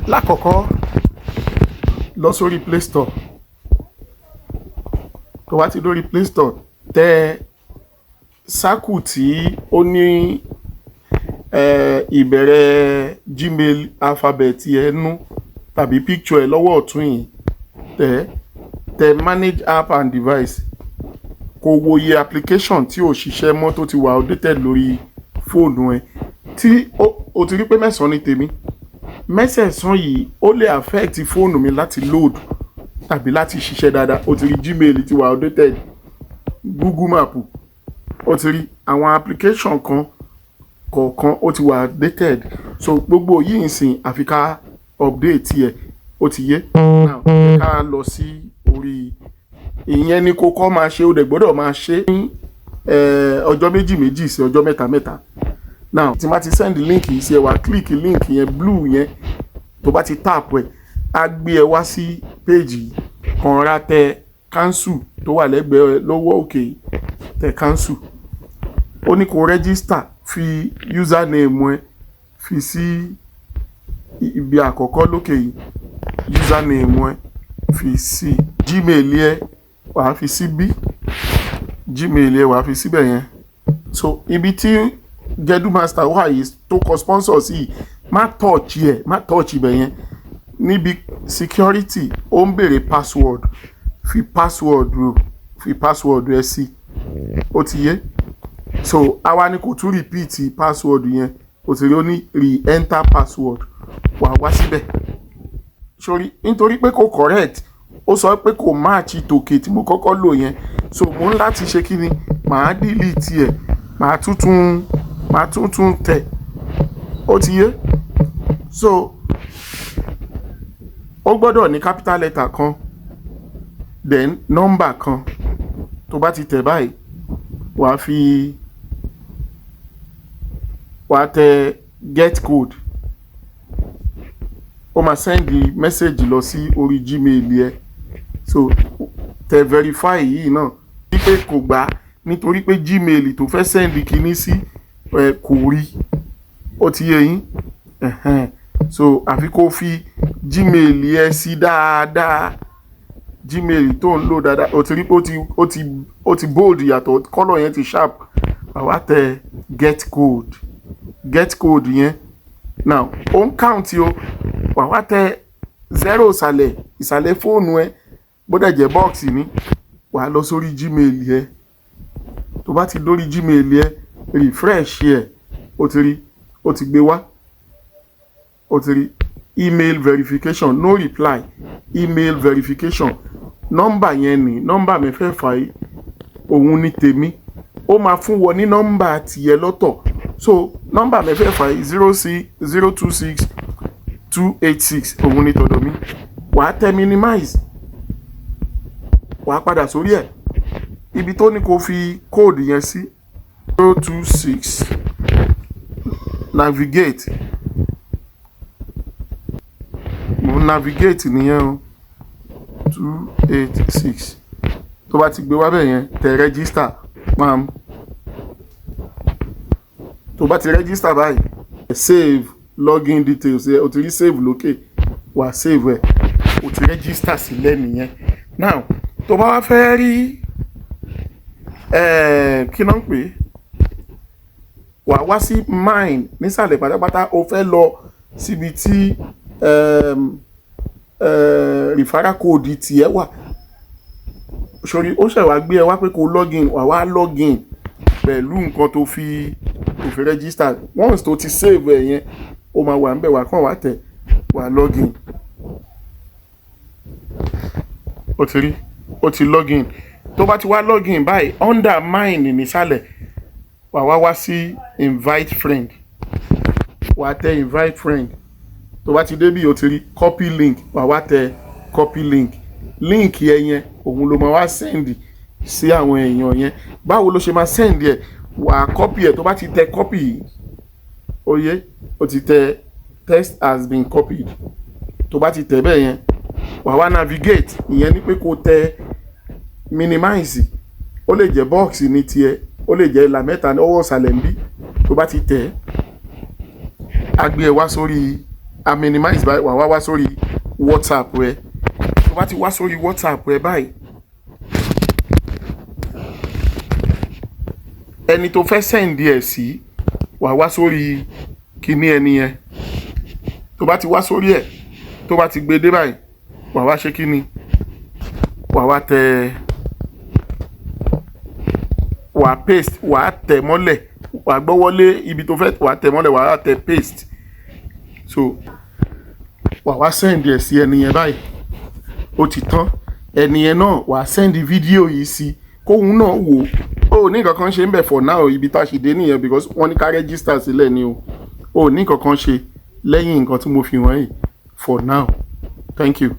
lákọ̀ọ́kọ́ lọ sórí Play Store. Tó bá ti lórí Play Store tẹ sáàkù tí ó ní ìbẹ̀rẹ̀ Gmail alphabet ẹnu tàbí picture ẹ lọ́wọ́ ọ̀tún yìí tẹ manage app and device. Kó wo iye application tí ò ṣiṣẹ́ mọ́ tó ti wà outdated lórí fóònù ẹ. Tí o ti rí pé mẹ́sàn-án ní tèmi, mẹ́sẹ̀sán yìí ó lè affect fóònù mi láti load tàbí láti ṣiṣẹ́ dáadáa. O ti rí Gmail ti wà outdated, Google Map, o ti rí àwọn application kan kọ̀ọ̀kan ó ti wà outdated. So gbogbo yìí ń sìn àfi ká update ẹ̀, ó ti yé. Now ká lọ sí orí ìyẹn ni kó kọ́ máa ṣe, ó dẹ̀ gbọ́dọ̀ máa ṣe ní ọjọ́ méjì sí ọjọ́ mẹ́ta. Now tí ma ti send link yìí sí ẹ wá click link yẹn blue yẹn, tó bá ti tap ẹ á gbé ẹ wá sí page yìí. Kàn ra tẹ cancel tó wà lẹ́gbẹ̀ẹ́ lọ́wọ́ òkè, tẹ cancel. Ó ní kó register, fi username ẹ fi sí ibi àkọ́kọ́ lókè yìí, username ẹ fi sí, Gmail ẹ wàá fi sí bí, Gmail ẹ wàá fi síbẹ̀ yẹn. So ibi tí Gedu Master wà yìí tó kọ sponsor sí, má touch ibẹ̀ yẹn. Níbi security ó ń béèrè password, fi password ẹ sí, ó ti yé. So àwa ni kò tún repeat password yẹn, ó ti rí ó ní re-enter password, wá síbẹ̀. Sorry, nítorí pé kò correct, ó sọ pé kò match tòkè tí mo kọ́kọ́ lò yẹn. So mo ń láti ṣe kí ni, màá delete ẹ̀, màá tún tẹ̀, ó ti yé. So ó gbọ́dọ̀ ní capital letter kan, then number kan. Tó bá ti tẹ̀ báyìí wàá tẹ get code, ó máa send message lọ sí orí Gmail ẹ. So tẹ verify yìí náà wípé kò gbà, nítorí pé Gmail tó fẹ́ send kíní sí kò rí, ó ti yé yín. So àfi kó fi Gmail ẹ sí dáadáa, Gmail tó ń lò dáadáa. Ó ti rí pé ó ti bold yàtọ̀, color yẹn ti sharp. Àwa tẹ get code yẹn. Now ó ń count o, wàá tẹ 0 ìsàlẹ̀ fóònù ẹ, bódà jẹ́ box ni, wàá lọ sórí Gmail ẹ. Tó bá ti lórí Gmail ẹ, refresh ẹ, ó ti rí, ó ti gbé wá, ó ti rí email verification, no reply, email verification. Nọ́mbà yẹn ni nọ́mbà mẹ́fẹ̀ẹ̀fà yìí, òun ni tèmi. Ó máa fún wọn ní nọ́mbà tìyẹ lọ́tọ̀. So nọ́mbà mẹ́fẹ̀ẹ̀fà yìí 0260286 òun ni tọ̀dọ̀ mi. Wàá tẹ minimize, wàá padà sórí ẹ̀, ibi tó ní kó fi code yẹn sí 026, navigate, mo navigate nìyẹn o, 286. Tó bá ti gbé wá bẹ̀ yẹn, tẹ register pam. Tó bá ti register báyìí, save login details ẹ, o ti rí save lókè, wà save ẹ, o ti register sílẹ̀ nìyẹn. Now tó bá wá fẹ́ rí kí náà ń pè, wà wá sí mine nísàlẹ̀ pátápátá. O fẹ́ lọ síbi tí referral code tiẹ̀ wà. Sori ó ṣẹ̀ wá gbé ẹ wá pé kó login, wà wá login pẹ̀lú nǹkan tó fi register. Once tó ti save ẹ yẹn, ó máa wà ńbẹ̀, wà kàn wá tẹ̀, wà login. Ó ti rí, ó ti login. Tó bá ti wá login báyìí, under mine nísàlẹ̀, wà wá sí invite friend, wà tẹ invite friend. Tó bá ti débí, ó ti rí copy link, wà tẹ copy link. Link yẹn òun ló máa wá send sí àwọn èèyàn yẹn. Báwo ló ṣe máa send ẹ? Wà copy ẹ. Tó bá ti tẹ copy, oyè, ó ti tẹ text has been copied. Tó bá ti tẹ bẹ́ẹ̀ yẹn, wà wá navigate. Ìyẹn ni pé kó tẹ minimize. Ó lè jẹ́ box ní tiẹ̀, ó lè jẹ́ ìlà mẹ́ta ní ọwọ́ ìsàlẹ̀ ń bí. Tó bá ti tẹ, á gbé ẹ wá sórí a minimize báyìí wà wá sórí WhatsApp rẹ tó bá ti wá sórí WhatsApp rẹ báyìí ẹni tó fẹ́ send ẹ̀ sí wà wá sórí kíní ẹni yẹn tó bá ti wá sórí ẹ̀ tó bá ti gbé dé báyìí wà wá ṣe kíní wà wá tẹ wà paste wà tẹ̀ mọ́lẹ̀ wà gbọ́wọ́lé ibi tó fẹ́ wà tẹ̀ mọ́lẹ̀ wà tẹ paste so wà wá send ẹ̀ sí ẹni yẹn báyìí ó ti tán ẹni yẹn náà wà send fídíò yìí sí kóhun náà wò ó ní nǹkan kan ṣe ń bẹ̀ for now ibi tá a ṣe dé nìyẹn because wọ́n ní ká register sílẹ̀ ni o ó ní nǹkan kan ṣe lẹ́yìn nǹkan tí mo fi wọ́n yìí for now thank you.